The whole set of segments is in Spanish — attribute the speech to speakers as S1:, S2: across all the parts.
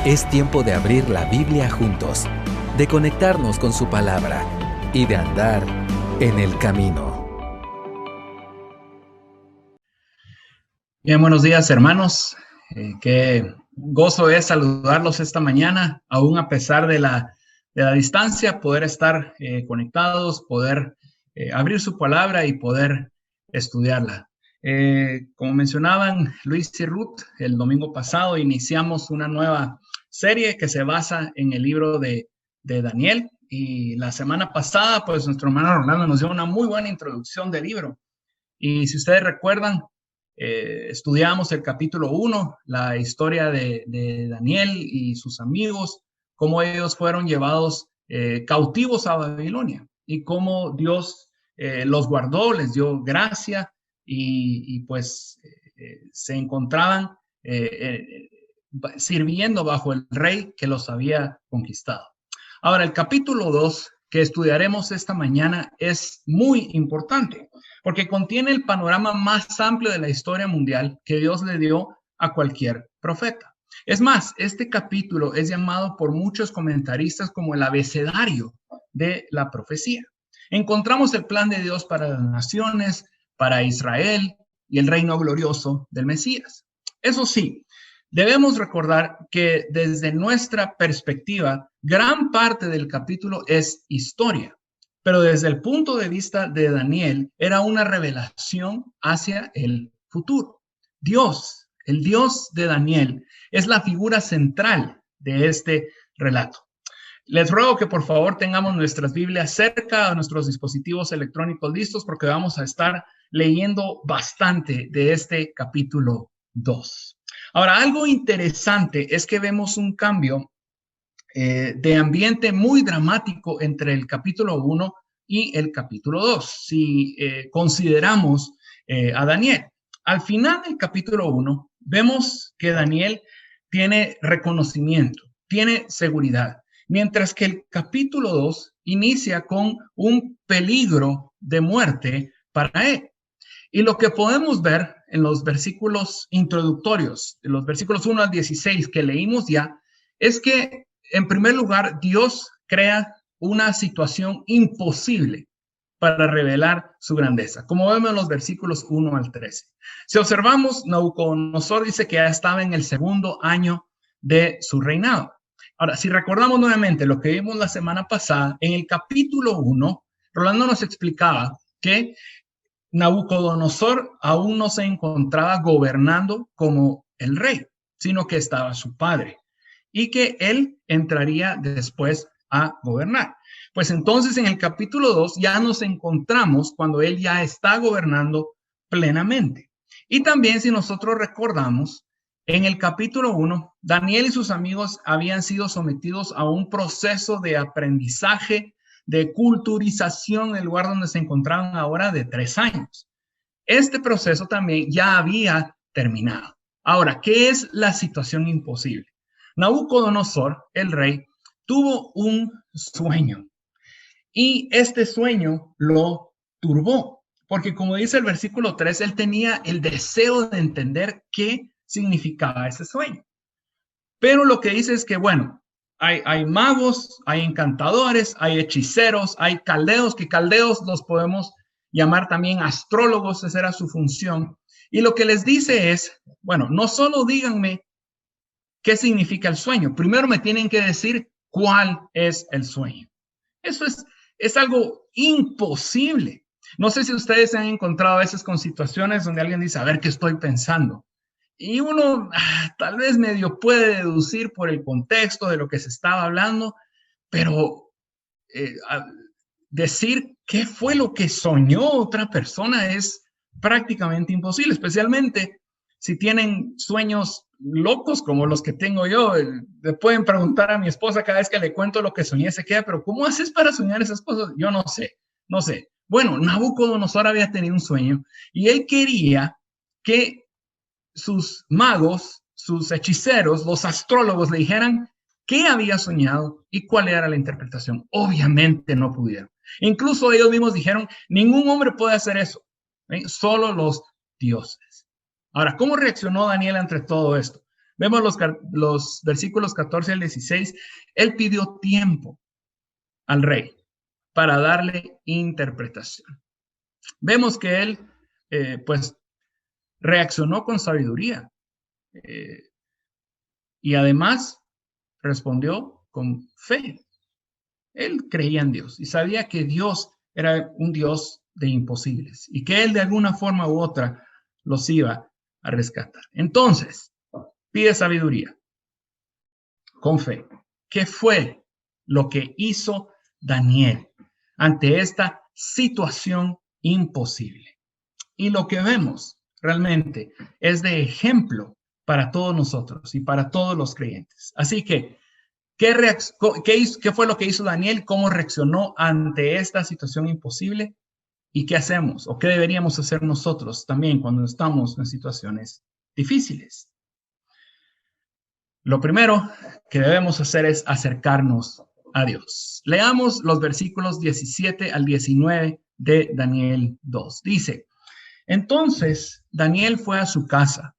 S1: Es tiempo de abrir la Biblia juntos, de conectarnos con su palabra y de andar en el camino.
S2: Bien, buenos días, hermanos. Qué gozo es saludarlos esta mañana, aún a pesar de la distancia, poder estar conectados, poder abrir su palabra y poder estudiarla. Como mencionaban Luis y Ruth, el domingo pasado iniciamos una nueva serie que se basa en el libro de Daniel. Y la semana pasada, pues nuestro hermano Rolando nos dio una muy buena introducción del libro. Y si ustedes recuerdan, estudiamos el capítulo 1, la historia de Daniel y sus amigos, cómo ellos fueron llevados cautivos a Babilonia y cómo Dios los guardó, les dio gracia y pues se encontraban sirviendo bajo el rey que los había conquistado. Ahora, el capítulo 2 que estudiaremos esta mañana es muy importante porque contiene el panorama más amplio de la historia mundial que Dios le dio a cualquier profeta. Es más, este capítulo es llamado por muchos comentaristas como el abecedario de la profecía. Encontramos el plan de Dios para las naciones, para Israel y el reino glorioso del Mesías. Eso sí, debemos recordar que desde nuestra perspectiva, gran parte del capítulo es historia, pero desde el punto de vista de Daniel, era una revelación hacia el futuro. Dios, el Dios de Daniel, es la figura central de este relato. Les ruego que por favor tengamos nuestras Biblias cerca, nuestros dispositivos electrónicos listos, porque vamos a estar leyendo bastante de este capítulo 2. Ahora, algo interesante es que vemos un cambio de ambiente muy dramático entre el capítulo 1 y el capítulo 2, si consideramos a Daniel. Al final del capítulo 1, vemos que Daniel tiene reconocimiento, tiene seguridad, mientras que el capítulo 2 inicia con un peligro de muerte para él. Y lo que podemos ver en los versículos introductorios, en los versículos 1 al 16 que leímos ya, es que en primer lugar Dios crea una situación imposible para revelar su grandeza, como vemos en los versículos 1 al 13. Si observamos, Nabucodonosor dice que ya estaba en el segundo año de su reinado. Ahora, si recordamos nuevamente lo que vimos la semana pasada, en el capítulo 1, Rolando nos explicaba que Nabucodonosor aún no se encontraba gobernando como el rey, sino que estaba su padre y que él entraría después a gobernar. Pues entonces en el capítulo 2 ya nos encontramos cuando él ya está gobernando plenamente. Y también si nosotros recordamos, en el capítulo 1, Daniel y sus amigos habían sido sometidos a un proceso de aprendizaje, de culturización en el lugar donde se encontraban ahora de 3 años. Este proceso también ya había terminado. Ahora, ¿qué es la situación imposible? Nabucodonosor, el rey, tuvo un sueño y este sueño lo turbó, porque como dice el versículo 3, él tenía el deseo de entender qué significaba ese sueño. Pero lo que dice es que, bueno, hay magos, hay encantadores, hay hechiceros, hay caldeos, que caldeos los podemos llamar también astrólogos, esa era su función. Y lo que les dice es, bueno, no solo díganme qué significa el sueño, primero me tienen que decir cuál es el sueño. Eso es algo imposible. No sé si ustedes se han encontrado a veces con situaciones donde alguien dice, a ver qué estoy pensando. Y uno tal vez medio puede deducir por el contexto de lo que se estaba hablando, pero decir qué fue lo que soñó otra persona es prácticamente imposible, especialmente si tienen sueños locos como los que tengo yo. Le pueden preguntar a mi esposa cada vez que le cuento lo que soñé, se queda, pero ¿cómo haces para soñar esas cosas? Yo no sé. Bueno, Nabucodonosor había tenido un sueño y él quería que sus magos, sus hechiceros, los astrólogos le dijeran qué había soñado y cuál era la interpretación. Obviamente no pudieron. Incluso ellos mismos dijeron, ningún hombre puede hacer eso, solo los dioses. Ahora, ¿cómo reaccionó Daniel ante todo esto? Vemos los versículos 14 al 16. Él pidió tiempo al rey para darle interpretación. Vemos que él, pues, reaccionó con sabiduría y además respondió con fe. Él creía en Dios y sabía que Dios era un Dios de imposibles y que él de alguna forma u otra los iba a rescatar. Entonces, pide sabiduría con fe. ¿Qué fue lo que hizo Daniel ante esta situación imposible? Y lo que vemos realmente es de ejemplo para todos nosotros y para todos los creyentes. Así que, ¿qué fue lo que hizo Daniel? ¿Cómo reaccionó ante esta situación imposible? ¿Y qué hacemos? ¿O qué deberíamos hacer nosotros también cuando estamos en situaciones difíciles? Lo primero que debemos hacer es acercarnos a Dios. Leamos los versículos 17 al 19 de Daniel 2. Dice: entonces Daniel fue a su casa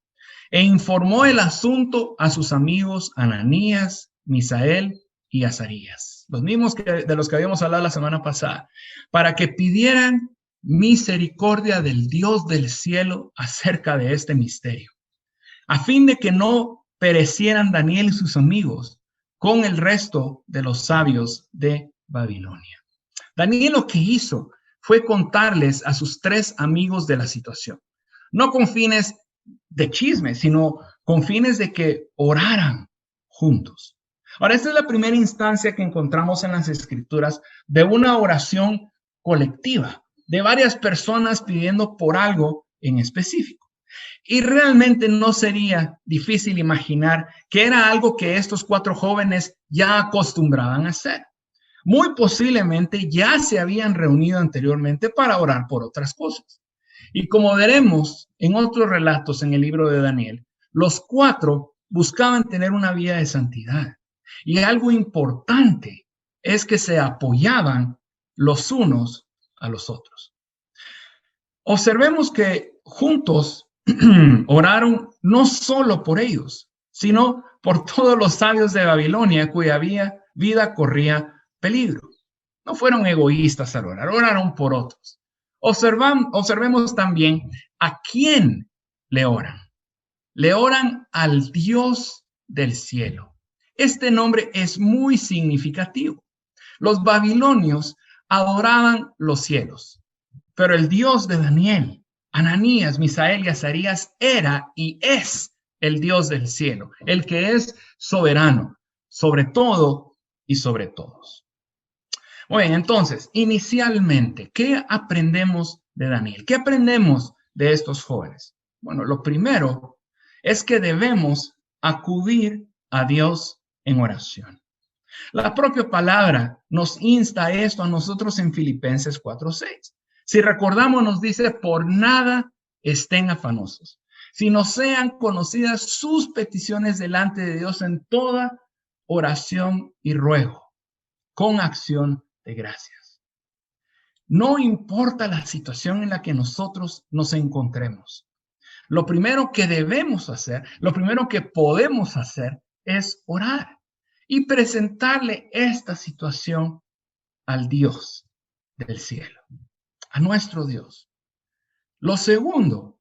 S2: e informó el asunto a sus amigos Ananías, Misael y Azarías, los mismos de los que habíamos hablado la semana pasada, para que pidieran misericordia del Dios del cielo acerca de este misterio, a fin de que no perecieran Daniel y sus amigos con el resto de los sabios de Babilonia. Daniel lo que hizo fue contarles a sus 3 amigos de la situación, no con fines de chisme, sino con fines de que oraran juntos. Ahora, esta es la primera instancia que encontramos en las Escrituras de una oración colectiva, de varias personas pidiendo por algo en específico. Y realmente no sería difícil imaginar que era algo que estos 4 jóvenes ya acostumbraban a hacer. Muy posiblemente ya se habían reunido anteriormente para orar por otras cosas. Y como veremos en otros relatos en el libro de Daniel, los 4 buscaban tener una vida de santidad. Y algo importante es que se apoyaban los unos a los otros. Observemos que juntos oraron no solo por ellos, sino por todos los sabios de Babilonia cuya vida corría peligro. No fueron egoístas al orar, oraron por otros. Observemos también a quién le oran. Le oran al Dios del cielo. Este nombre es muy significativo. Los babilonios adoraban los cielos, pero el Dios de Daniel, Ananías, Misael y Azarías era y es el Dios del cielo, el que es soberano sobre todo y sobre todos. Muy bien, entonces, inicialmente, ¿qué aprendemos de Daniel? ¿Qué aprendemos de estos jóvenes? Bueno, lo primero es que debemos acudir a Dios en oración. La propia palabra nos insta a esto a nosotros en Filipenses 4:6. Si recordamos, nos dice: por nada estén afanosos, sino sean conocidas sus peticiones delante de Dios en toda oración y ruego, con acción de gracias. No importa la situación en la que nosotros nos encontremos. Lo primero que debemos hacer, lo primero que podemos hacer es orar y presentarle esta situación al Dios del cielo, a nuestro Dios. Lo segundo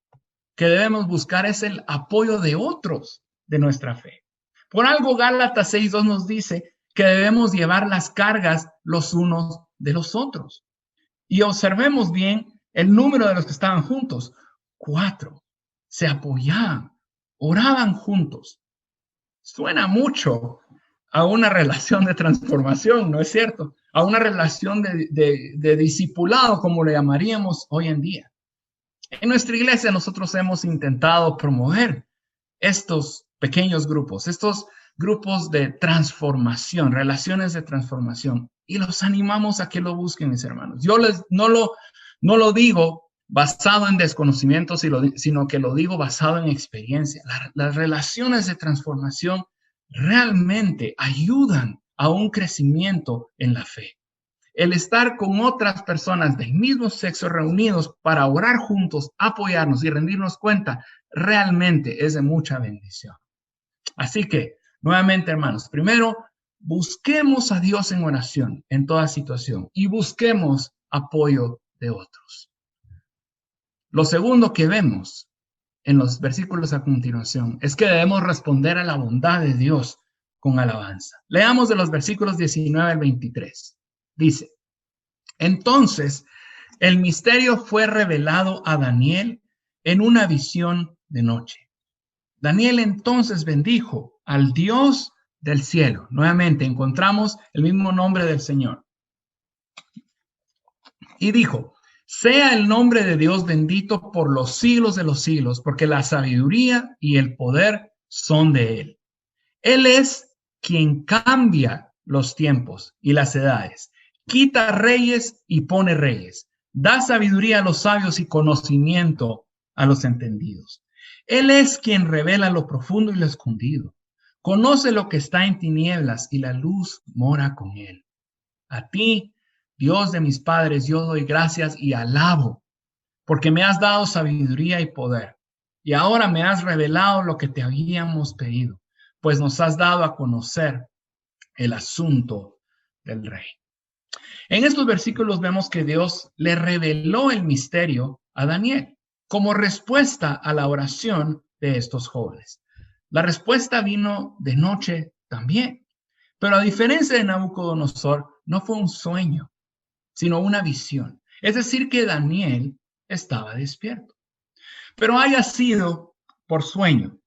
S2: que debemos buscar es el apoyo de otros de nuestra fe. Por algo Gálatas 6:2 nos dice que debemos llevar las cargas los unos de los otros. Y observemos bien el número de los que estaban juntos: 4. Se apoyaban, oraban juntos. Suena mucho a una relación de transformación, ¿no es cierto? A una relación de discipulado, como le llamaríamos hoy en día. En nuestra iglesia nosotros hemos intentado promover estos pequeños grupos, estos grupos de transformación, relaciones de transformación, y los animamos a que lo busquen, mis hermanos. Yo no lo digo basado en desconocimiento, sino que lo digo basado en experiencia. Las relaciones de transformación realmente ayudan a un crecimiento en la fe. El estar con otras personas del mismo sexo reunidos para orar juntos, apoyarnos y rendirnos cuenta, realmente es de mucha bendición. Así que, nuevamente, hermanos, primero, busquemos a Dios en oración en toda situación y busquemos apoyo de otros. Lo segundo que vemos en los versículos a continuación es que debemos responder a la bondad de Dios con alabanza. Leamos de los versículos 19 al 23. Dice, entonces el misterio fue revelado a Daniel en una visión de noche. Daniel entonces bendijo al Dios del cielo. Nuevamente encontramos el mismo nombre del Señor. Y dijo, sea el nombre de Dios bendito por los siglos de los siglos, porque la sabiduría y el poder son de Él. Él es quien cambia los tiempos y las edades, quita reyes y pone reyes, da sabiduría a los sabios y conocimiento a los entendidos. Él es quien revela lo profundo y lo escondido. Conoce lo que está en tinieblas y la luz mora con Él. A ti, Dios de mis padres, yo doy gracias y alabo, porque me has dado sabiduría y poder. Y ahora me has revelado lo que te habíamos pedido, pues nos has dado a conocer el asunto del rey. En estos versículos vemos que Dios le reveló el misterio a Daniel como respuesta a la oración de estos jóvenes. La respuesta vino de noche también, pero a diferencia de Nabucodonosor, no fue un sueño, sino una visión. Es decir, que Daniel estaba despierto. Pero haya sido por sueño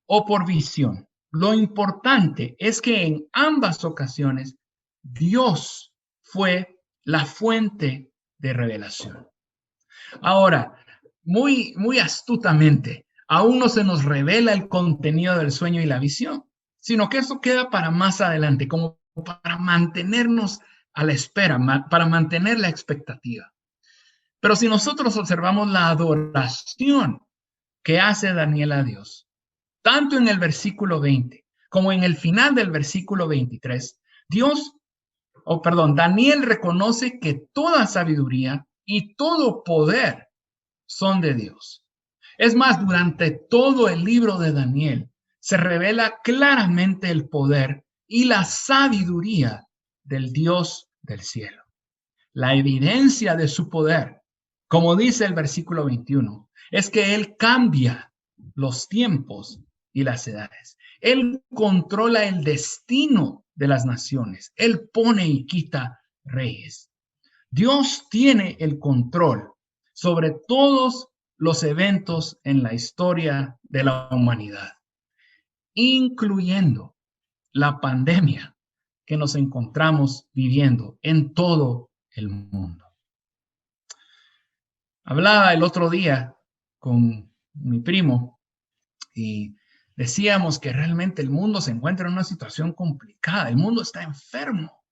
S2: o por visión, lo importante es que en ambas ocasiones Dios fue la fuente de revelación. Ahora, muy astutamente, aún no se nos revela el contenido del sueño y la visión, sino que eso queda para más adelante, como para mantenernos a la espera, para mantener la expectativa. Pero si nosotros observamos la adoración que hace Daniel a Dios, tanto en el versículo 20 como en el final del versículo 23, Daniel reconoce que toda sabiduría y todo poder son de Dios. Es más, durante todo el libro de Daniel se revela claramente el poder y la sabiduría del Dios del cielo. La evidencia de su poder, como dice el versículo 21, es que Él cambia los tiempos y las edades. Él controla el destino de las naciones. Él pone y quita reyes. Dios tiene el control sobre todos los eventos en la historia de la humanidad, incluyendo la pandemia que nos encontramos viviendo en todo el mundo. Hablaba el otro día con mi primo y decíamos que realmente el mundo se encuentra en una situación complicada, el mundo está enfermo,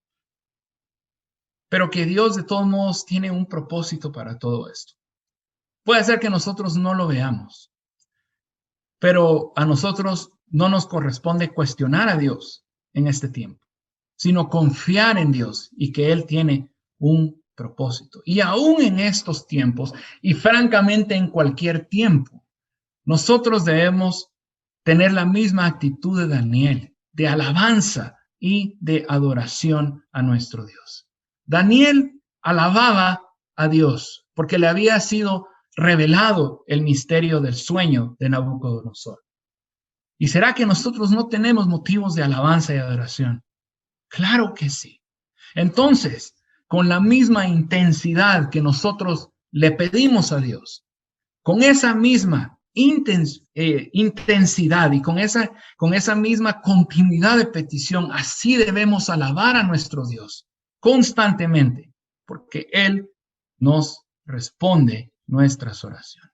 S2: pero que Dios de todos modos tiene un propósito para todo esto. Puede ser que nosotros no lo veamos, pero a nosotros no nos corresponde cuestionar a Dios en este tiempo, sino confiar en Dios y que Él tiene un propósito. Y aún en estos tiempos, y francamente en cualquier tiempo, nosotros debemos tener la misma actitud de Daniel, de alabanza y de adoración a nuestro Dios. Daniel alababa a Dios porque le había sido revelado el misterio del sueño de Nabucodonosor. ¿Y será que nosotros no tenemos motivos de alabanza y adoración? Claro que sí. Entonces, con la misma intensidad que nosotros le pedimos a Dios, con esa misma intensidad y con esa misma continuidad de petición, así debemos alabar a nuestro Dios constantemente, porque Él nos responde nuestras oraciones.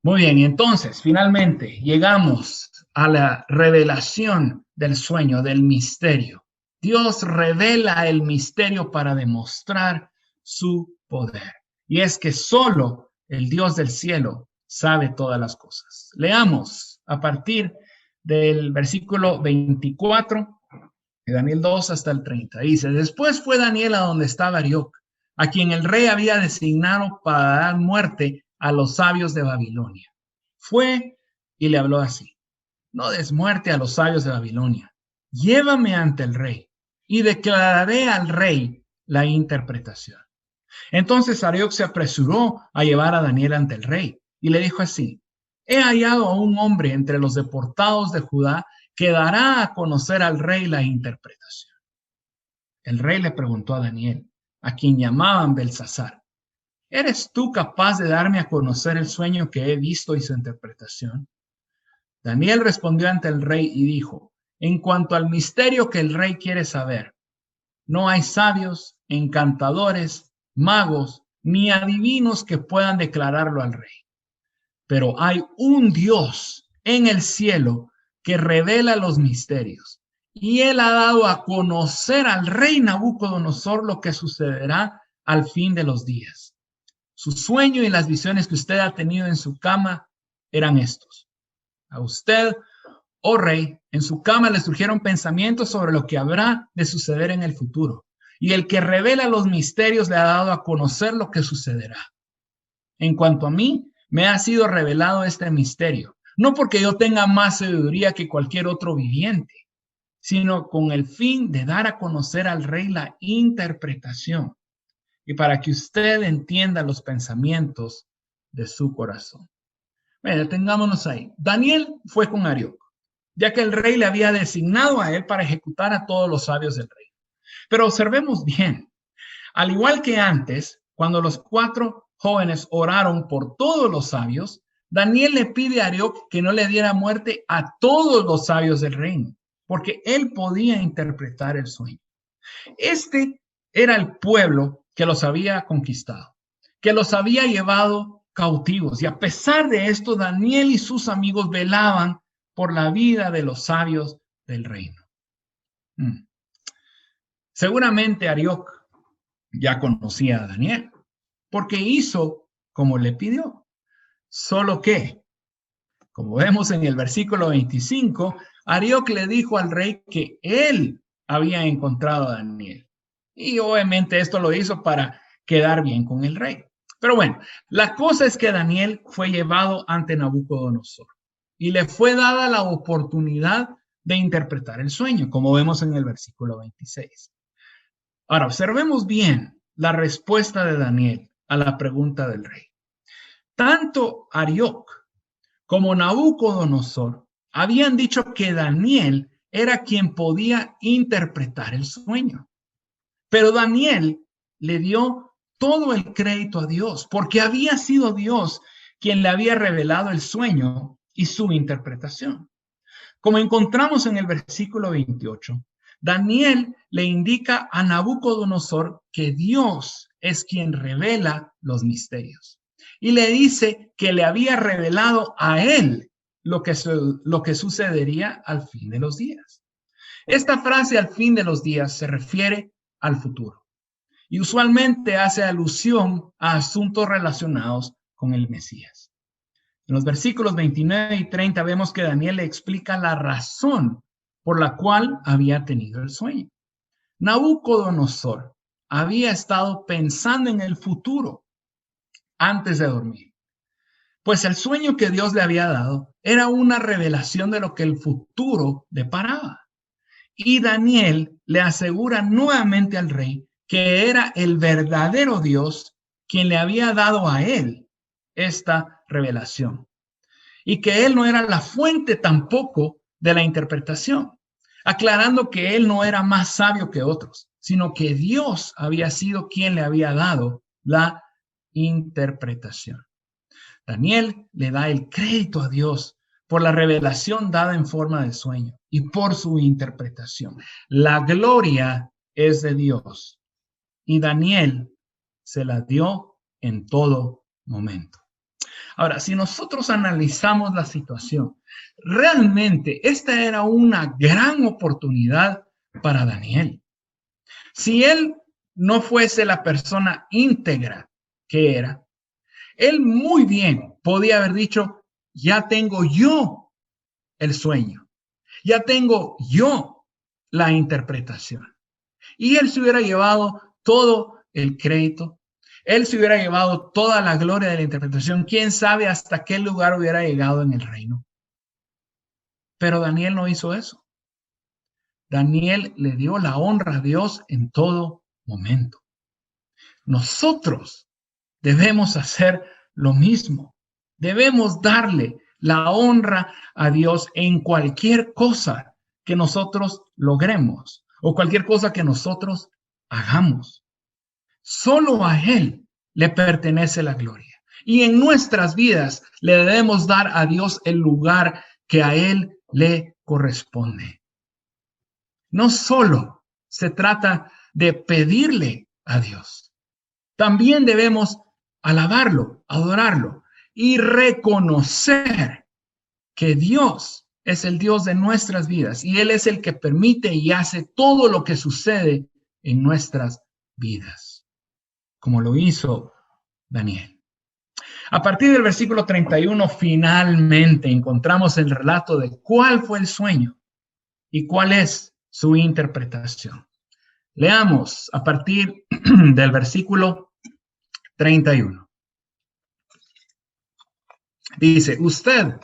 S2: Muy bien, y entonces finalmente llegamos a la revelación del sueño, del misterio. Dios revela el misterio para demostrar su poder. Y es que solo el Dios del cielo sabe todas las cosas. Leamos a partir del versículo 24 de Daniel 2 hasta el 30. Dice, después fue Daniel a donde estaba Arioc, a quien el rey había designado para dar muerte a los sabios de Babilonia. Fue y le habló así. no des muerte a los sabios de Babilonia. Llévame ante el rey y declararé al rey la interpretación. Entonces Arioc se apresuró a llevar a Daniel ante el rey y le dijo así: he hallado a un hombre entre los deportados de Judá que dará a conocer al rey la interpretación. El rey le preguntó a Daniel, a quien llamaban Belsasar: ¿eres tú capaz de darme a conocer el sueño que he visto y su interpretación? Daniel respondió ante el rey y dijo: en cuanto al misterio que el rey quiere saber, no hay sabios, encantadores, magos, ni adivinos que puedan declararlo al rey. Pero hay un Dios en el cielo que revela los misterios, y él ha dado a conocer al rey Nabucodonosor lo que sucederá al fin de los días. Su sueño y las visiones que usted ha tenido en su cama eran estos. A usted, oh rey, en su cama le surgieron pensamientos sobre lo que habrá de suceder en el futuro, y el que revela los misterios le ha dado a conocer lo que sucederá. En cuanto a mí, me ha sido revelado este misterio, no porque yo tenga más sabiduría que cualquier otro viviente, sino con el fin de dar a conocer al rey la interpretación y para que usted entienda los pensamientos de su corazón. Bueno, detengámonos ahí. Daniel fue con Arioc, ya que el rey le había designado a él para ejecutar a todos los sabios del rey. Pero observemos bien, al igual que antes, cuando los 4 jóvenes oraron por todos los sabios, Daniel le pide a Arioc que no le diera muerte a todos los sabios del reino, porque él podía interpretar el sueño. Este era el pueblo que los había conquistado, que los había llevado cautivos, y a pesar de esto, Daniel y sus amigos velaban por la vida de los sabios del reino. Seguramente Arioc ya conocía a Daniel, porque hizo como le pidió. Solo que, como vemos en el versículo 25, Arioc le dijo al rey que él había encontrado a Daniel. Y obviamente esto lo hizo para quedar bien con el rey. Pero bueno, la cosa es que Daniel fue llevado ante Nabucodonosor y le fue dada la oportunidad de interpretar el sueño, como vemos en el versículo 26. Ahora, observemos bien la respuesta de Daniel a la pregunta del rey. Tanto Arioc como Nabucodonosor habían dicho que Daniel era quien podía interpretar el sueño. Pero Daniel le dio todo el crédito a Dios, porque había sido Dios quien le había revelado el sueño y su interpretación. Como encontramos en el versículo 28, Daniel le indica a Nabucodonosor que Dios es quien revela los misterios. Y le dice que le había revelado a él lo que sucedería al fin de los días. Esta frase al fin de los días se refiere al futuro y usualmente hace alusión a asuntos relacionados con el Mesías. En los versículos 29 y 30 vemos que Daniel le explica la razón por la cual había tenido el sueño. Nabucodonosor había estado pensando en el futuro antes de dormir, pues el sueño que Dios le había dado era una revelación de lo que el futuro deparaba. Y Daniel le asegura nuevamente al rey que era el verdadero Dios quien le había dado a él esta revelación y que él no era la fuente tampoco de la interpretación, aclarando que él no era más sabio que otros, sino que Dios había sido quien le había dado la interpretación. Daniel le da el crédito a Dios por la revelación dada en forma de sueño y por su interpretación. La gloria es de Dios y Daniel se la dio en todo momento. Ahora, si nosotros analizamos la situación, realmente esta era una gran oportunidad para Daniel. Si él no fuese la persona íntegra que era, él muy bien podía haber dicho: ya tengo yo el sueño, ya tengo yo la interpretación. Y él se hubiera llevado todo el crédito, él se hubiera llevado toda la gloria de la interpretación. ¿Quién sabe hasta qué lugar hubiera llegado en el reino? Pero Daniel no hizo eso. Daniel le dio la honra a Dios en todo momento. Nosotros debemos hacer lo mismo. Debemos darle la honra a Dios en cualquier cosa que nosotros logremos o cualquier cosa que nosotros hagamos. Solo a Él le pertenece la gloria. Y en nuestras vidas le debemos dar a Dios el lugar que a Él le corresponde. No solo se trata de pedirle a Dios, también debemos alabarlo, adorarlo y reconocer que Dios es el Dios de nuestras vidas y Él es el que permite y hace todo lo que sucede en nuestras vidas, como lo hizo Daniel. A partir del versículo 31, finalmente encontramos el relato de cuál fue el sueño y cuál es su interpretación. Leamos a partir del versículo 31. Dice, usted,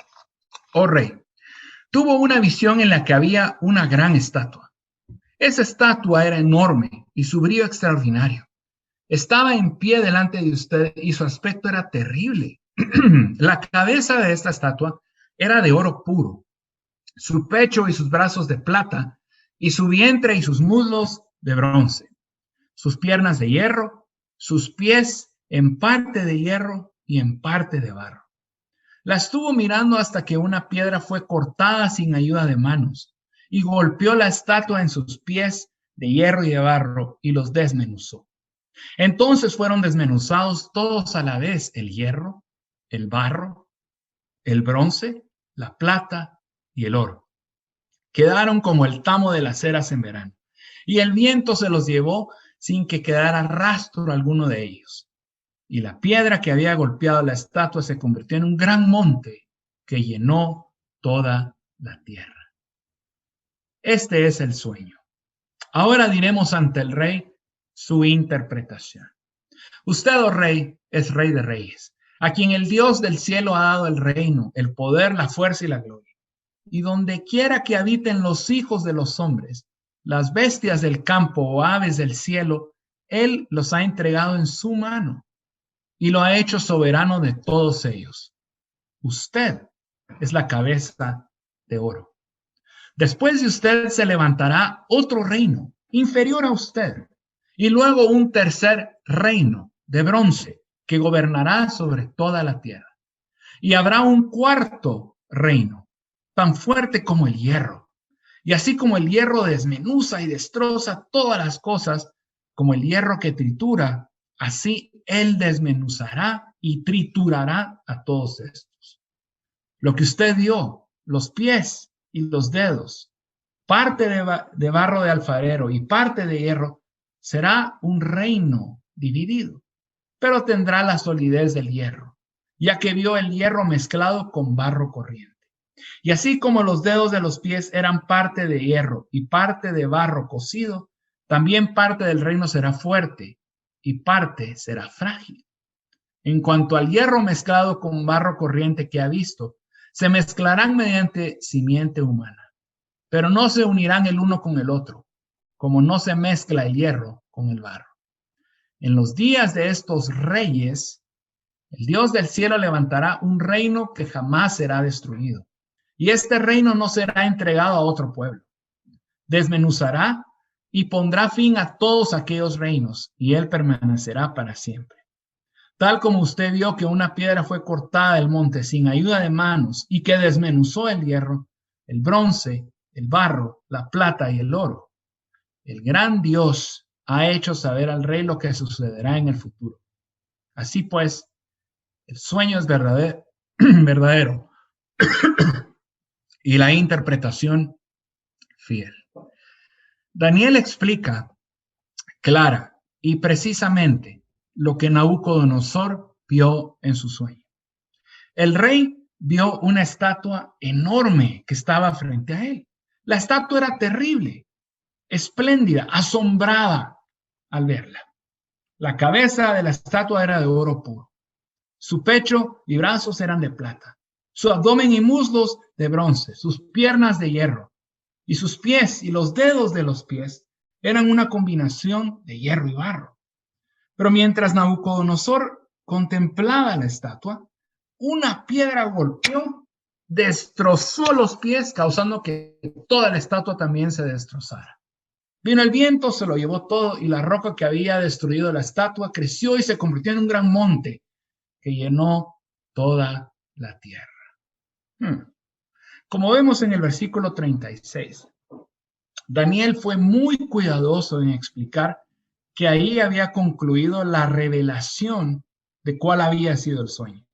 S2: oh rey, tuvo una visión en la que había una gran estatua. Esa estatua era enorme y su brillo extraordinario. Estaba en pie delante de usted y su aspecto era terrible. La cabeza de esta estatua era de oro puro, su pecho y sus brazos de plata, y su vientre y sus muslos de bronce, sus piernas de hierro, sus pies en parte de hierro y en parte de barro. La estuvo mirando hasta que una piedra fue cortada sin ayuda de manos y golpeó la estatua en sus pies de hierro y de barro y los desmenuzó. Entonces fueron desmenuzados todos a la vez el hierro, el barro, el bronce, la plata y el oro. Quedaron como el tamo de las eras en verano, y el viento se los llevó sin que quedara rastro alguno de ellos. Y la piedra que había golpeado la estatua se convirtió en un gran monte que llenó toda la tierra. Este es el sueño. Ahora diremos ante el rey su interpretación. Usted, oh rey, es rey de reyes, a quien el Dios del cielo ha dado el reino, el poder, la fuerza y la gloria. Y donde quiera que habiten los hijos de los hombres, las bestias del campo o aves del cielo, Él los ha entregado en su mano y lo ha hecho soberano de todos ellos. Usted es la cabeza de oro. Después de usted se levantará otro reino inferior a usted y luego un tercer reino de bronce que gobernará sobre toda la tierra. Y habrá un cuarto reino tan fuerte como el hierro. Y así como el hierro desmenuza y destroza todas las cosas, como el hierro que tritura, así él desmenuzará y triturará a todos estos. Lo que usted vio, los pies y los dedos, parte de barro de alfarero y parte de hierro, será un reino dividido, pero tendrá la solidez del hierro, ya que vio el hierro mezclado con barro corriente. Y así como los dedos de los pies eran parte de hierro y parte de barro cocido, también parte del reino será fuerte y parte será frágil. En cuanto al hierro mezclado con barro corriente que ha visto, se mezclarán mediante simiente humana, pero no se unirán el uno con el otro, como no se mezcla el hierro con el barro. En los días de estos reyes, el Dios del cielo levantará un reino que jamás será destruido. Y este reino no será entregado a otro pueblo. Desmenuzará y pondrá fin a todos aquellos reinos, y él permanecerá para siempre. Tal como usted vio que una piedra fue cortada del monte sin ayuda de manos y que desmenuzó el hierro, el bronce, el barro, la plata y el oro. El gran Dios ha hecho saber al rey lo que sucederá en el futuro. Así pues, el sueño es verdadero. Y la interpretación fiel. Daniel explica clara y precisamente lo que Nabucodonosor vio en su sueño. El rey vio una estatua enorme que estaba frente a él. La estatua era terrible, espléndida, asombrada al verla. La cabeza de la estatua era de oro puro. Su pecho y brazos eran de plata. su abdomen y muslos de bronce, sus piernas de hierro, y sus pies y los dedos de los pies eran una combinación de hierro y barro. Pero mientras Nabucodonosor contemplaba la estatua, una piedra golpeó, destrozó los pies, causando que toda la estatua también se destrozara. Vino el viento, se lo llevó todo, y la roca que había destruido la estatua creció y se convirtió en un gran monte que llenó toda la tierra. Como vemos en el versículo 36, Daniel fue muy cuidadoso en explicar que ahí había concluido la revelación de cuál había sido el sueño.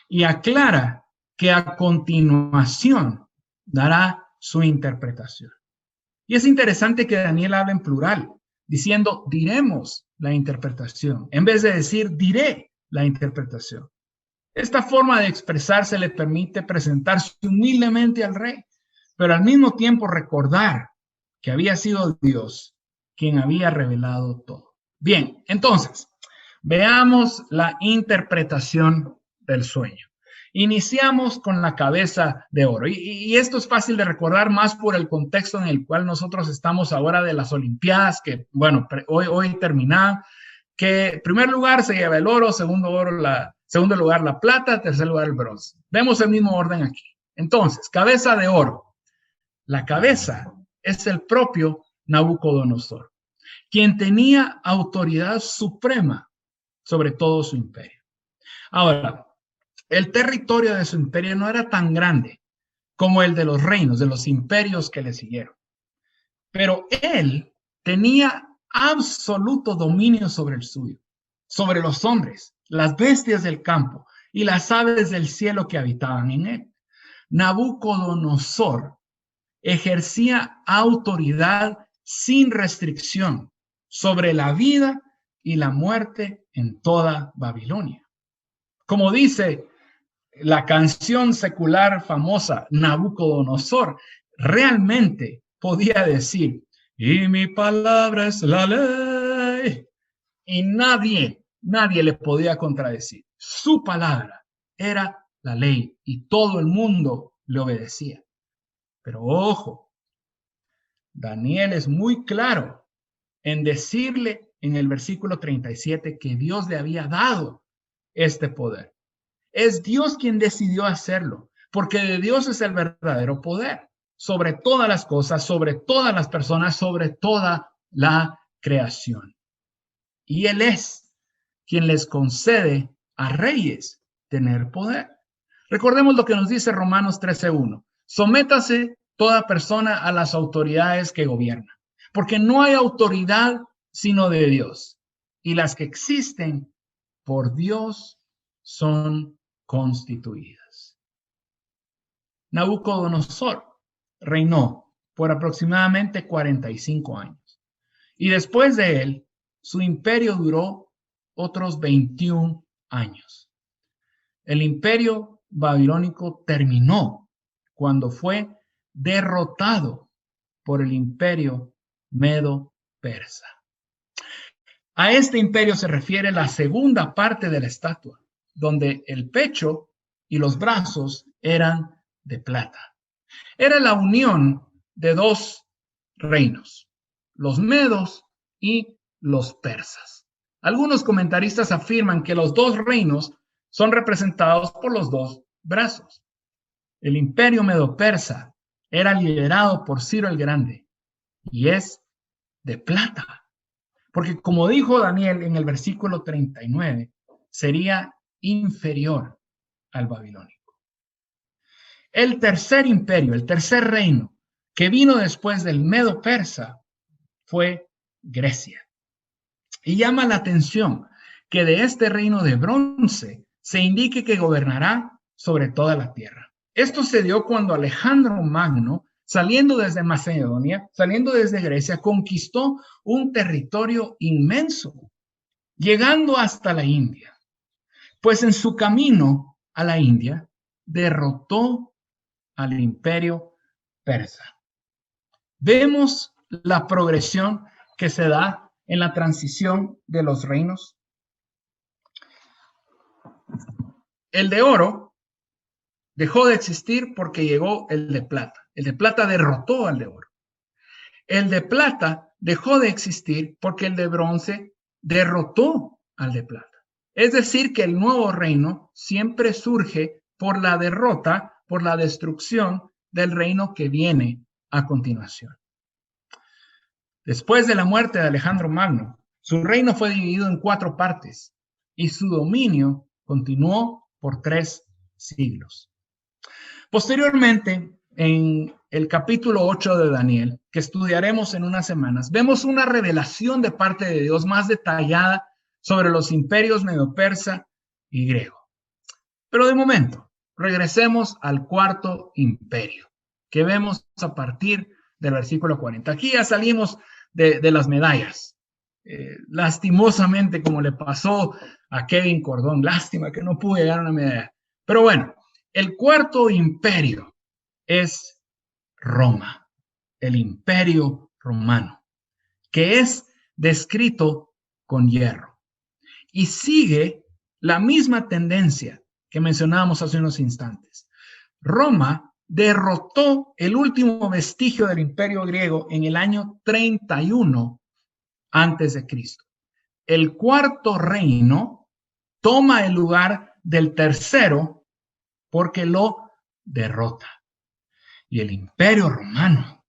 S2: Y aclara que a continuación dará su interpretación. Y es interesante que Daniel habla en plural, diciendo diremos la interpretación, en vez de decir diré la interpretación. Esta forma de expresarse le permite presentarse humildemente al rey, pero al mismo tiempo recordar que había sido Dios quien había revelado todo. Bien, entonces, veamos la interpretación del sueño. Iniciamos con la cabeza de oro. Y esto es fácil de recordar más por el contexto en el cual nosotros estamos ahora de las Olimpiadas, que, bueno, hoy terminaron, que en primer lugar se lleva el oro, segundo lugar la plata, tercer lugar el bronce. Vemos el mismo orden aquí. Entonces, cabeza de oro. La cabeza es el propio Nabucodonosor, quien tenía autoridad suprema sobre todo su imperio. Ahora, el territorio de su imperio no era tan grande como el de los reinos, de los imperios que le siguieron. Pero él tenía absoluto dominio sobre el suyo, sobre los hombres, las bestias del campo y las aves del cielo que habitaban en él. Nabucodonosor ejercía autoridad sin restricción sobre la vida y la muerte en toda Babilonia. Como dice la canción secular famosa, Nabucodonosor realmente podía decir, y mi palabra es la ley. Y nadie le podía contradecir. Su palabra era la ley y todo el mundo le obedecía. Pero ojo, Daniel es muy claro en decirle en el versículo 37 que Dios le había dado este poder. Es Dios quien decidió hacerlo, porque de Dios es el verdadero poder sobre todas las cosas, sobre todas las personas, sobre toda la creación. Y Él es quien les concede a reyes tener poder. Recordemos lo que nos dice Romanos 13:1. Sométase toda persona a las autoridades que gobiernan, porque no hay autoridad sino de Dios, y las que existen por Dios son constituidas. Nabucodonosor reinó por aproximadamente 45 años, y después de él, su imperio duró otros 21 años. El imperio babilónico terminó cuando fue derrotado por el imperio medo-persa. A este imperio se refiere la segunda parte de la estatua, donde el pecho y los brazos eran de plata. Era la unión de dos reinos, los medos y los persas. Algunos comentaristas afirman que los dos reinos son representados por los dos brazos. El imperio medo-persa era liderado por Ciro el Grande y es de plata, porque como dijo Daniel en el versículo 39, sería inferior al babilónico. El tercer imperio, el tercer reino que vino después del medo-persa fue Grecia. Y llama la atención que de este reino de bronce se indique que gobernará sobre toda la tierra. Esto se dio cuando Alejandro Magno, saliendo desde Macedonia, saliendo desde Grecia, conquistó un territorio inmenso, llegando hasta la India. Pues en su camino a la India, derrotó al imperio persa. Vemos la progresión que se da en la transición de los reinos. El de oro dejó de existir porque llegó el de plata. El de plata derrotó al de oro. El de plata dejó de existir porque el de bronce derrotó al de plata. Es decir, que el nuevo reino siempre surge por la derrota, por la destrucción del reino que viene a continuación. Después de la muerte de Alejandro Magno, su reino fue dividido en 4 partes y su dominio continuó por 3 siglos. Posteriormente, en el capítulo 8 de Daniel, que estudiaremos en unas semanas, vemos una revelación de parte de Dios más detallada sobre los imperios medo-persa y griego. Pero de momento, regresemos al cuarto imperio, que vemos a partir del versículo 40. Aquí ya salimos de las medallas. Lastimosamente, como le pasó a Kevin Cordón, lástima que no pudo llegar a una medalla. Pero bueno, el cuarto imperio es Roma, el imperio romano, que es descrito con hierro y sigue la misma tendencia que mencionábamos hace unos instantes. Roma derrotó el último vestigio del imperio griego en el año 31 antes de Cristo. El cuarto reino toma el lugar del tercero porque lo derrota. Y el imperio romano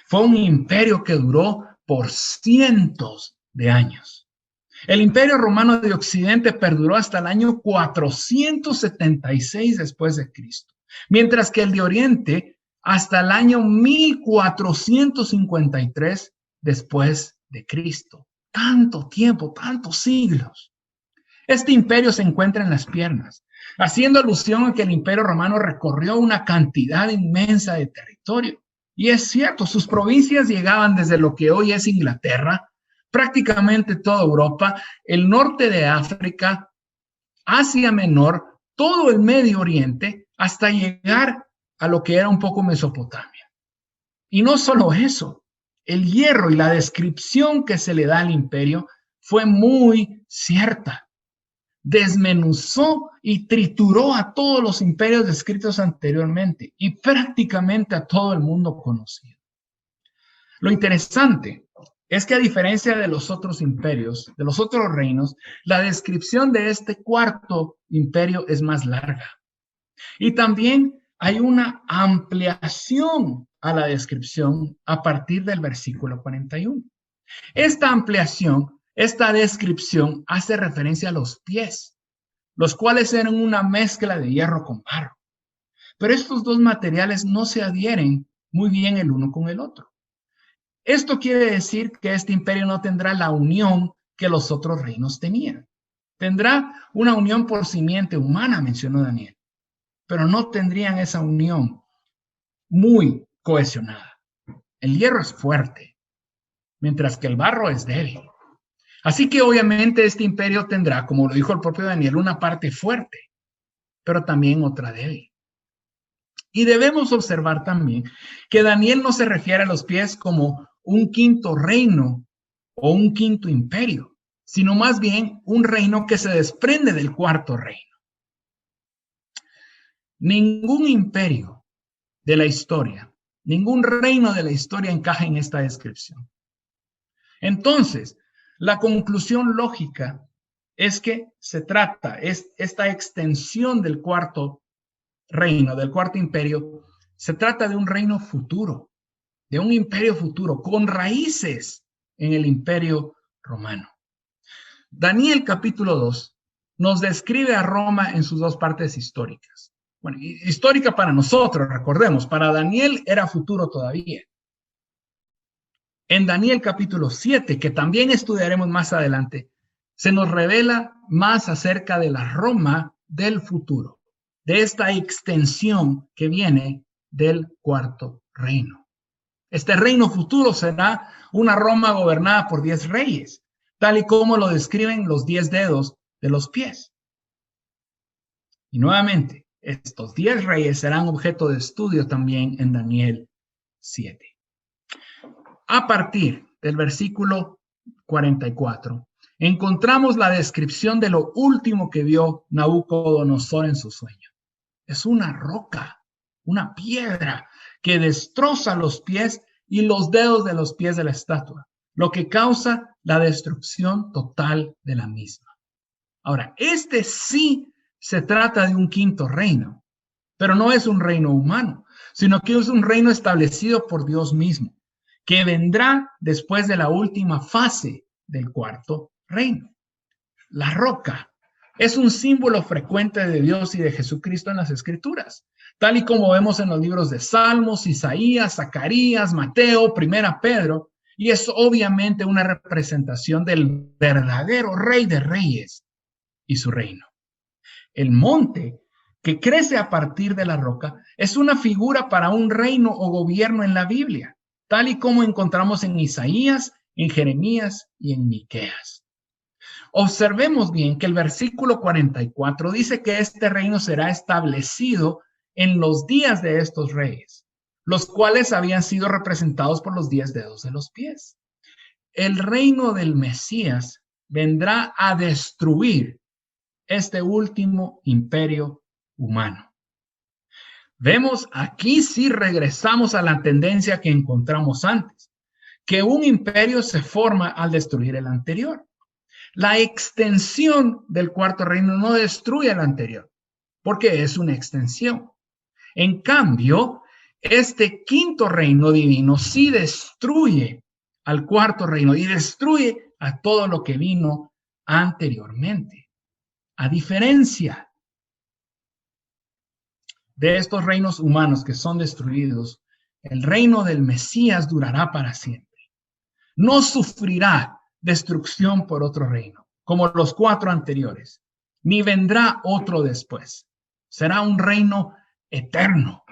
S2: fue un imperio que duró por cientos de años. El imperio romano de Occidente perduró hasta el año 476 después de Cristo, mientras que el de Oriente hasta el año 1453 después de Cristo. Tanto tiempo, tantos siglos. Este imperio se encuentra en las piernas, haciendo alusión a que el imperio romano recorrió una cantidad inmensa de territorio. Y es cierto, sus provincias llegaban desde lo que hoy es Inglaterra, prácticamente toda Europa, el norte de África, Asia Menor, todo el Medio Oriente, hasta llegar a lo que era un poco Mesopotamia. Y no solo eso, el hierro y la descripción que se le da al imperio fue muy cierta. Desmenuzó y trituró a todos los imperios descritos anteriormente y prácticamente a todo el mundo conocido. Lo interesante es que a diferencia de los otros imperios, de los otros reinos, la descripción de este cuarto imperio es más larga. Y también hay una ampliación a la descripción a partir del versículo 41. Esta ampliación, esta descripción hace referencia a los pies, los cuales eran una mezcla de hierro con barro. Pero estos dos materiales no se adhieren muy bien el uno con el otro. Esto quiere decir que este imperio no tendrá la unión que los otros reinos tenían. Tendrá una unión por simiente humana, mencionó Daniel, pero no tendrían esa unión muy cohesionada. El hierro es fuerte, mientras que el barro es débil. Así que obviamente este imperio tendrá, como lo dijo el propio Daniel, una parte fuerte, pero también otra débil. Y debemos observar también que Daniel no se refiere a los pies como un quinto reino o un quinto imperio, sino más bien un reino que se desprende del cuarto reino. Ningún imperio de la historia, ningún reino de la historia encaja en esta descripción. Entonces, la conclusión lógica es que esta extensión del cuarto reino, del cuarto imperio, se trata de un reino futuro, de un imperio futuro, con raíces en el imperio romano. Daniel capítulo 2 nos describe a Roma en sus dos partes históricas. Bueno, histórica para nosotros, recordemos, para Daniel era futuro todavía. En Daniel capítulo 7, que también estudiaremos más adelante, se nos revela más acerca de la Roma del futuro, de esta extensión que viene del cuarto reino. Este reino futuro será una Roma gobernada por 10 reyes, tal y como lo describen los 10 dedos de los pies. Y nuevamente, estos 10 reyes serán objeto de estudio también en Daniel 7. A partir del versículo 44, encontramos la descripción de lo último que vio Nabucodonosor en su sueño. es una roca, una piedra que destroza los pies y los dedos de los pies de la estatua, lo que causa la destrucción total de la misma. Ahora, este sí se trata de un quinto reino, pero no es un reino humano, sino que es un reino establecido por Dios mismo, que vendrá después de la última fase del cuarto reino. La roca es un símbolo frecuente de Dios y de Jesucristo en las Escrituras, tal y como vemos en los libros de Salmos, Isaías, Zacarías, Mateo, Primera Pedro, y es obviamente una representación del verdadero Rey de Reyes y su reino. El monte que crece a partir de la roca es una figura para un reino o gobierno en la Biblia, tal y como encontramos en Isaías, en Jeremías y en Miqueas. Observemos bien que el versículo 44 dice que este reino será establecido en los días de estos reyes, los cuales habían sido representados por los 10 dedos de los pies. El reino del Mesías vendrá a destruir este último imperio humano. Vemos aquí sí regresamos a la tendencia que encontramos antes, que un imperio se forma al destruir el anterior. La extensión del cuarto reino no destruye el anterior, porque es una extensión. En cambio, este quinto reino divino sí destruye al cuarto reino y destruye a todo lo que vino anteriormente. A diferencia de estos reinos humanos que son destruidos, el reino del Mesías durará para siempre. No sufrirá destrucción por otro reino, como los 4 anteriores, ni vendrá otro después. Será un reino eterno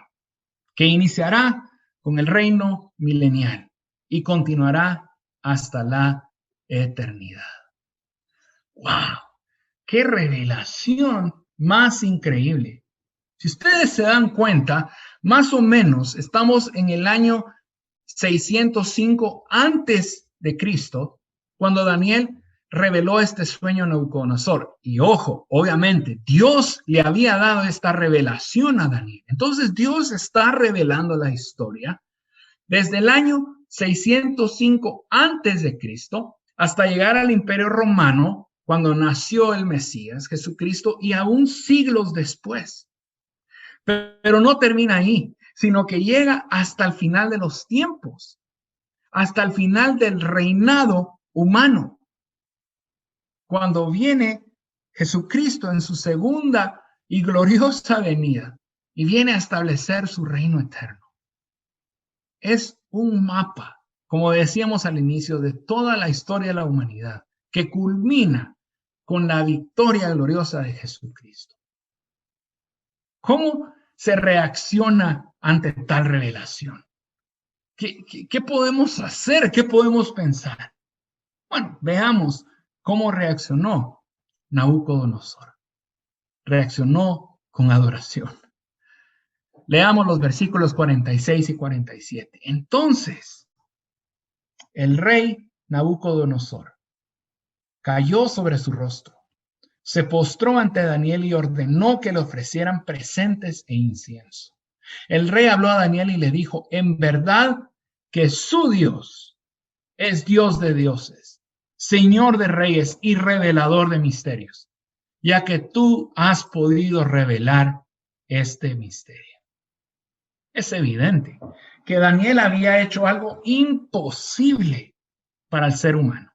S2: que iniciará con el reino milenial y continuará hasta la eternidad. ¡Wow! ¡Qué revelación más increíble! Si ustedes se dan cuenta, más o menos estamos en el año 605 antes de Cristo, cuando Daniel reveló este sueño a Nabucodonosor. Y ojo, obviamente, Dios le había dado esta revelación a Daniel. Entonces Dios está revelando la historia desde el año 605 antes de Cristo hasta llegar al Imperio Romano, cuando nació el Mesías, Jesucristo, y aún siglos después. Pero no termina ahí, sino que llega hasta el final de los tiempos, hasta el final del reinado humano, cuando viene Jesucristo en su segunda y gloriosa venida y viene a establecer su reino eterno. Es un mapa, como decíamos al inicio, de toda la historia de la humanidad, que culmina con la victoria gloriosa de Jesucristo. ¿Cómo se reacciona ante tal revelación? ¿Qué podemos hacer? ¿Qué podemos pensar? Bueno, veamos cómo reaccionó Nabucodonosor. Reaccionó con adoración. Leamos los versículos 46 y 47. Entonces, el rey Nabucodonosor cayó sobre su rostro, se postró ante Daniel y ordenó que le ofrecieran presentes e incienso. El rey habló a Daniel y le dijo, en verdad que su Dios es Dios de dioses, Señor de reyes y revelador de misterios, ya que tú has podido revelar este misterio. Es evidente que Daniel había hecho algo imposible para el ser humano.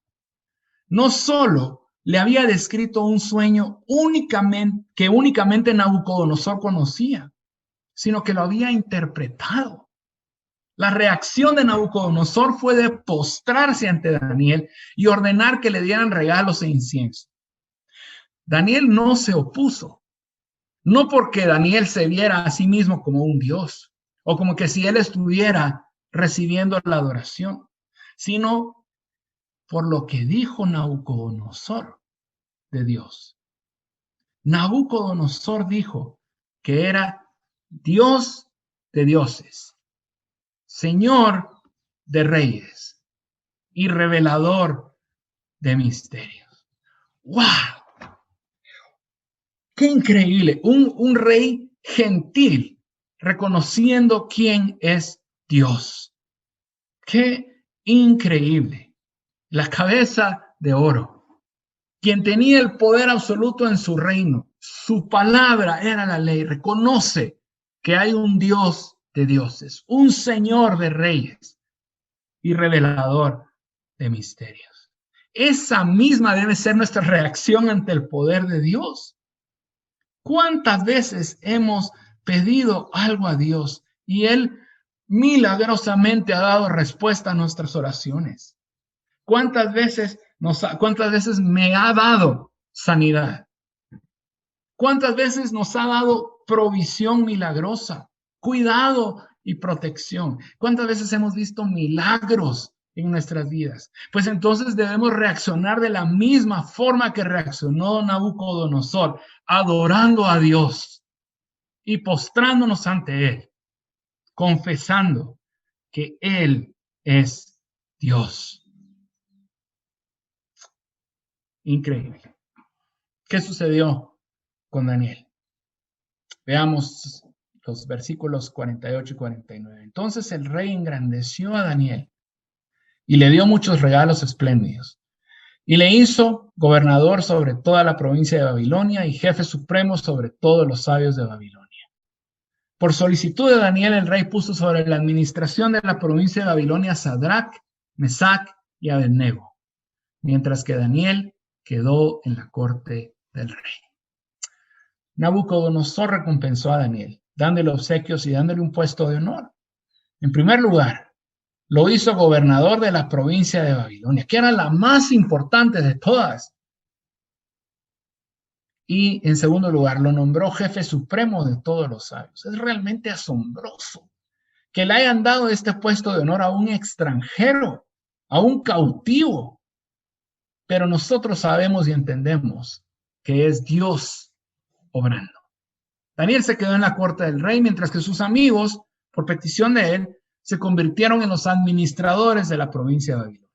S2: No solo le había descrito un sueño que únicamente Nabucodonosor conocía, sino que lo había interpretado. La reacción de Nabucodonosor fue de postrarse ante Daniel y ordenar que le dieran regalos e incienso. Daniel no se opuso, no porque Daniel se viera a sí mismo como un dios o como que si él estuviera recibiendo la adoración, sino por lo que dijo Nabucodonosor de Dios. Nabucodonosor dijo que era Dios de dioses, Señor de reyes y revelador de misterios. ¡Wow! ¡Qué increíble! Un rey gentil, reconociendo quién es Dios. ¡Qué increíble! La cabeza de oro, quien tenía el poder absoluto en su reino. Su palabra era la ley. Reconoce que hay un Dios de dioses, un Señor de reyes y revelador de misterios. Esa misma debe ser nuestra reacción ante el poder de Dios. ¿Cuántas veces hemos pedido algo a Dios y Él milagrosamente ha dado respuesta a nuestras oraciones? ¿Cuántas veces me ha dado sanidad? ¿Cuántas veces nos ha dado provisión milagrosa, cuidado y protección? ¿Cuántas veces hemos visto milagros en nuestras vidas? Pues entonces debemos reaccionar de la misma forma que reaccionó Nabucodonosor, adorando a Dios y postrándonos ante Él, confesando que Él es Dios. Increíble. ¿Qué sucedió con Daniel? Veamos los versículos 48 y 49. Entonces el rey engrandeció a Daniel y le dio muchos regalos espléndidos. Y le hizo gobernador sobre toda la provincia de Babilonia y jefe supremo sobre todos los sabios de Babilonia. Por solicitud de Daniel, el rey puso sobre la administración de la provincia de Babilonia a Sadrac, Mesac y Abednego, mientras que Daniel quedó en la corte del rey. Nabucodonosor recompensó a Daniel, dándole obsequios y dándole un puesto de honor. En primer lugar, lo hizo gobernador de la provincia de Babilonia, que era la más importante de todas. Y en segundo lugar, lo nombró jefe supremo de todos los sabios. Es realmente asombroso que le hayan dado este puesto de honor a un extranjero, a un cautivo. Pero nosotros sabemos y entendemos que es Dios obrando. Daniel se quedó en la corte del rey, mientras que sus amigos, por petición de él, se convirtieron en los administradores de la provincia de Babilonia.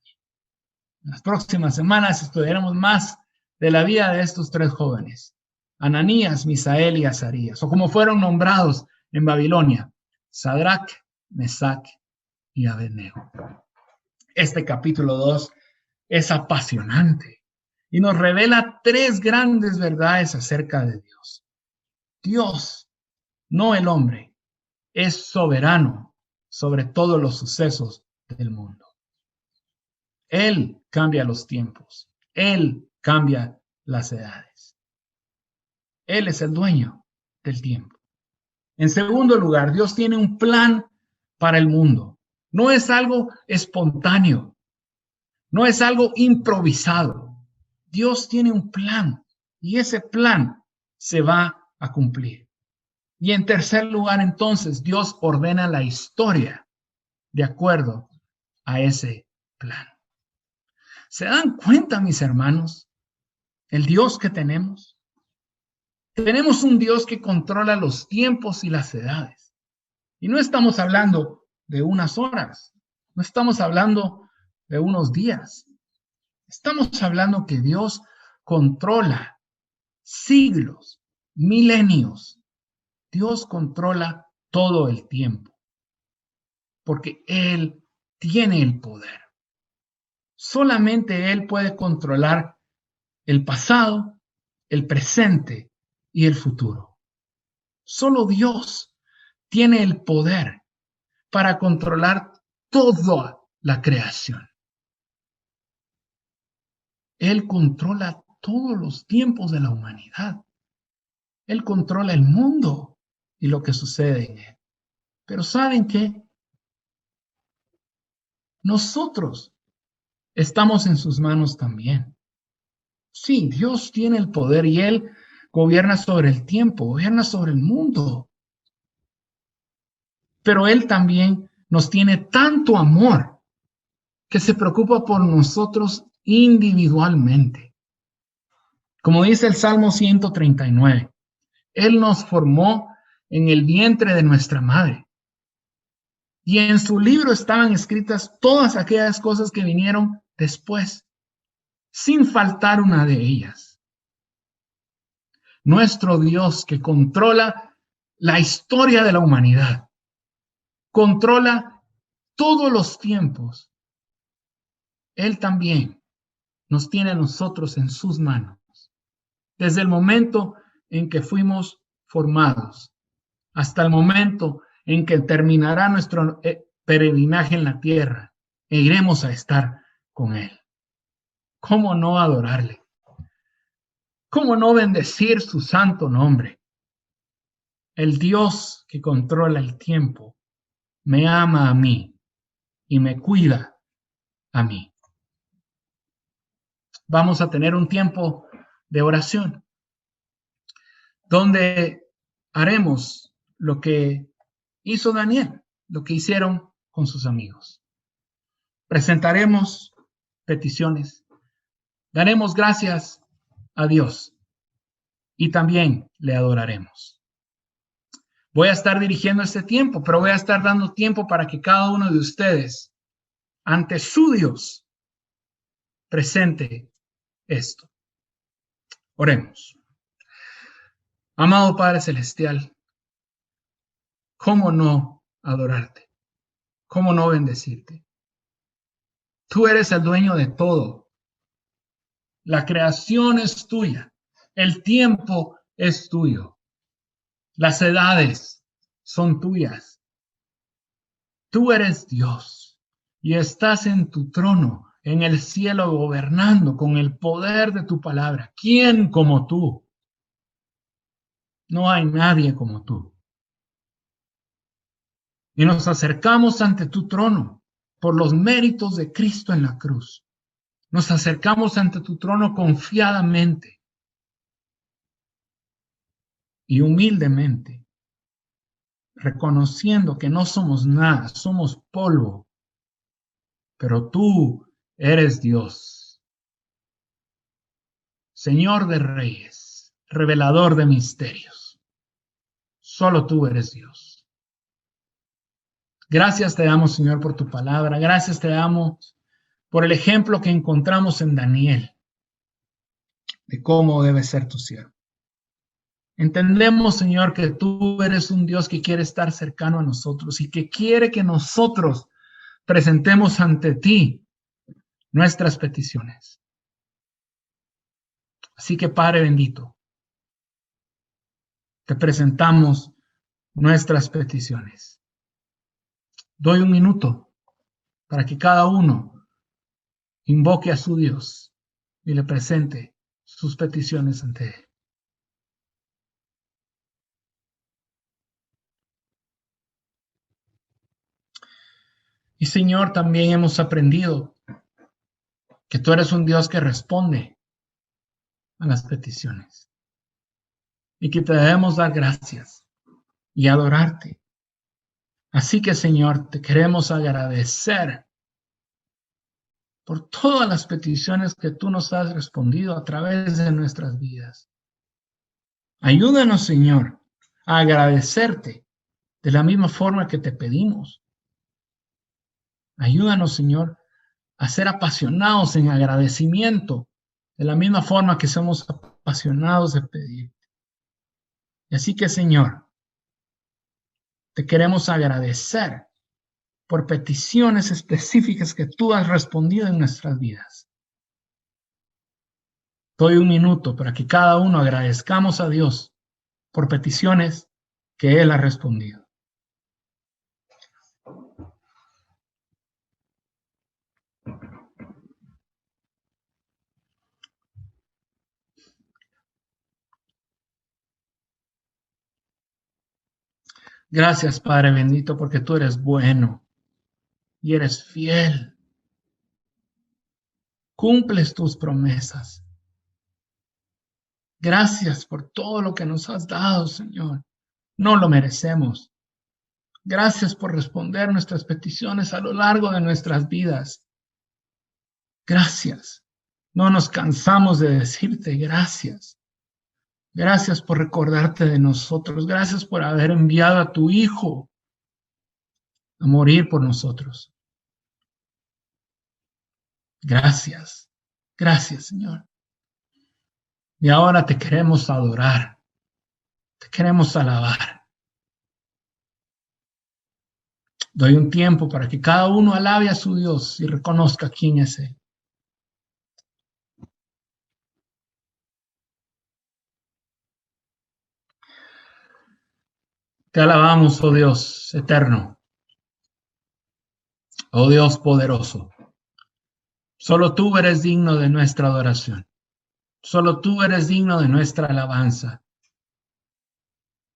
S2: En las próximas semanas estudiaremos más de la vida de estos tres jóvenes, Ananías, Misael y Azarías, o como fueron nombrados en Babilonia, Sadrac, Mesac y Abednego. Este capítulo 2 es apasionante y nos revela tres grandes verdades acerca de Dios. Dios, no el hombre, es soberano sobre todos los sucesos del mundo. Él cambia los tiempos. Él cambia las edades. Él es el dueño del tiempo. En segundo lugar, Dios tiene un plan para el mundo. No es algo espontáneo. No es algo improvisado. Dios tiene un plan y ese plan se va a cumplir. Y en tercer lugar, entonces, Dios ordena la historia de acuerdo a ese plan. ¿Se dan cuenta, mis hermanos, el Dios que tenemos? Tenemos un Dios que controla los tiempos y las edades. Y no estamos hablando de unas horas, no estamos hablando de unos días. Estamos hablando que Dios controla siglos, milenios. Dios controla todo el tiempo, porque Él tiene el poder. Solamente Él puede controlar el pasado, el presente y el futuro. Solo Dios tiene el poder para controlar toda la creación. Él controla todos los tiempos de la humanidad. Él controla el mundo y lo que sucede en él. Pero ¿saben qué? Nosotros estamos en sus manos también. Sí, Dios tiene el poder y Él gobierna sobre el tiempo, gobierna sobre el mundo. Pero Él también nos tiene tanto amor que se preocupa por nosotros individualmente. Como dice el Salmo 139, Él nos formó en el vientre de nuestra madre. Y en su libro estaban escritas todas aquellas cosas que vinieron después, sin faltar una de ellas. Nuestro Dios que controla la historia de la humanidad. Controla todos los tiempos. Él también nos tiene a nosotros en sus manos. Desde el momento en que fuimos formados hasta el momento en que terminará nuestro peregrinaje en la tierra e iremos a estar con Él. ¿Cómo no adorarle? ¿Cómo no bendecir su santo nombre? El Dios que controla el tiempo me ama a mí y me cuida a mí. Vamos a tener un tiempo de oración donde haremos lo que hizo Daniel, lo que hicieron con sus amigos. Presentaremos peticiones, daremos gracias a Dios y también le adoraremos. Voy a estar dirigiendo este tiempo, pero voy a estar dando tiempo para que cada uno de ustedes, ante su Dios, presente esto. Oremos. Amado Padre Celestial, ¿cómo no adorarte? ¿Cómo no bendecirte? Tú eres el dueño de todo. La creación es tuya. El tiempo es tuyo. Las edades son tuyas. Tú eres Dios y estás en tu trono, en el cielo, gobernando con el poder de tu palabra. ¿Quién como tú? No hay nadie como tú. Y nos acercamos ante tu trono por los méritos de Cristo en la cruz. Nos acercamos ante tu trono confiadamente y humildemente, reconociendo que no somos nada, somos polvo, pero tú eres Dios, Señor de reyes, revelador de misterios. Solo tú eres Dios. Gracias te damos, Señor, por tu palabra. Gracias te damos por el ejemplo que encontramos en Daniel de cómo debe ser tu siervo. Entendemos, Señor, que tú eres un Dios que quiere estar cercano a nosotros y que quiere que nosotros presentemos ante ti nuestras peticiones. Así que, Padre bendito, te presentamos nuestras peticiones. Doy un minuto para que cada uno invoque a su Dios y le presente sus peticiones ante él. Y Señor, también hemos aprendido que tú eres un Dios que responde a las peticiones y que te debemos dar gracias y adorarte. Así que, Señor, te queremos agradecer por todas las peticiones que tú nos has respondido a través de nuestras vidas. Ayúdanos, Señor, a agradecerte de la misma forma que te pedimos. Ayúdanos, Señor, a ser apasionados en agradecimiento, de la misma forma que somos apasionados de pedir. Y así que, Señor, te queremos agradecer por peticiones específicas que tú has respondido en nuestras vidas. Doy un minuto para que cada uno agradezcamos a Dios por peticiones que Él ha respondido. Gracias, Padre bendito, porque tú eres bueno y eres fiel. Cumples tus promesas. Gracias por todo lo que nos has dado, Señor. No lo merecemos. Gracias por responder nuestras peticiones a lo largo de nuestras vidas. Gracias. No nos cansamos de decirte gracias. Gracias por recordarte de nosotros. Gracias por haber enviado a tu Hijo a morir por nosotros. Gracias. Gracias, Señor. Y ahora te queremos adorar. Te queremos alabar. Doy un tiempo para que cada uno alabe a su Dios y reconozca quién es Él. Te alabamos, oh Dios eterno, oh Dios poderoso. Solo tú eres digno de nuestra adoración. Solo tú eres digno de nuestra alabanza.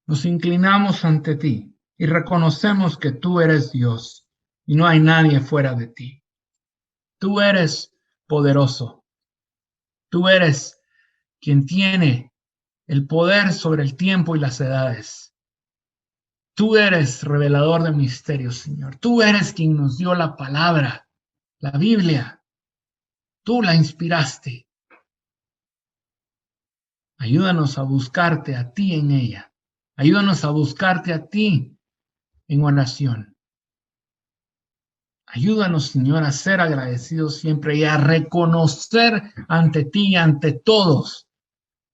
S2: Nos inclinamos ante ti y reconocemos que tú eres Dios y no hay nadie fuera de ti. Tú eres poderoso. Tú eres quien tiene el poder sobre el tiempo y las edades. Tú eres revelador de misterios, Señor. Tú eres quien nos dio la palabra, la Biblia. Tú la inspiraste. Ayúdanos a buscarte a ti en ella. Ayúdanos a buscarte a ti en oración. Ayúdanos, Señor, a ser agradecidos siempre y a reconocer ante ti y ante todos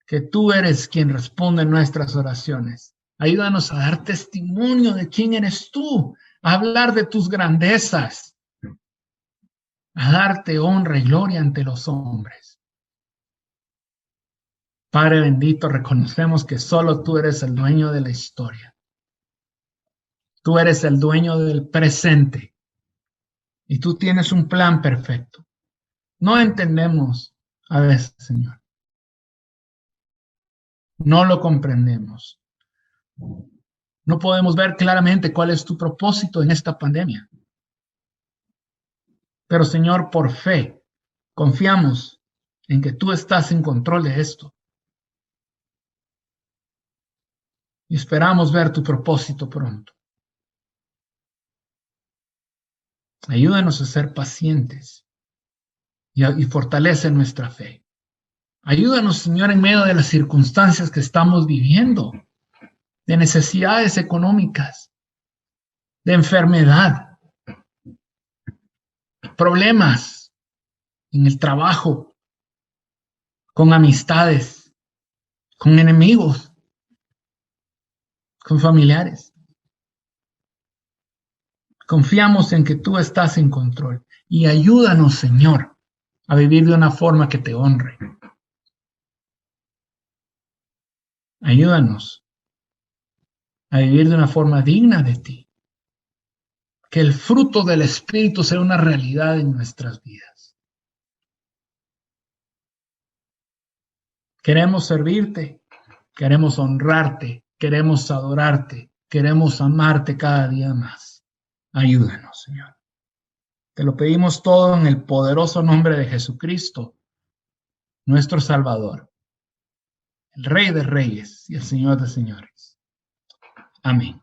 S2: que tú eres quien responde nuestras oraciones. Ayúdanos a dar testimonio de quién eres tú, a hablar de tus grandezas, a darte honra y gloria ante los hombres. Padre bendito, reconocemos que solo tú eres el dueño de la historia. Tú eres el dueño del presente y tú tienes un plan perfecto. No entendemos a veces, Señor. No lo comprendemos. No podemos ver claramente cuál es tu propósito en esta pandemia. Pero, Señor, por fe, confiamos en que tú estás en control de esto. Y esperamos ver tu propósito pronto. Ayúdanos a ser pacientes y fortalece nuestra fe. Ayúdanos, Señor, en medio de las circunstancias que estamos viviendo, de necesidades económicas, de enfermedad, problemas en el trabajo, con amistades, con enemigos, con familiares. Confiamos en que tú estás en control y ayúdanos, Señor, a vivir de una forma que te honre. Ayúdanos a vivir de una forma digna de ti. Que el fruto del Espíritu sea una realidad en nuestras vidas. Queremos servirte, queremos honrarte, queremos adorarte, queremos amarte cada día más. Ayúdanos, Señor. Te lo pedimos todo en el poderoso nombre de Jesucristo, nuestro Salvador, el Rey de Reyes y el Señor de Señores. Amén.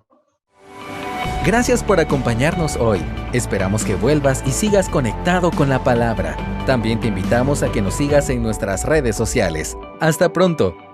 S1: Gracias por acompañarnos hoy. Esperamos que vuelvas y sigas conectado con la palabra. También te invitamos a que nos sigas en nuestras redes sociales. Hasta pronto.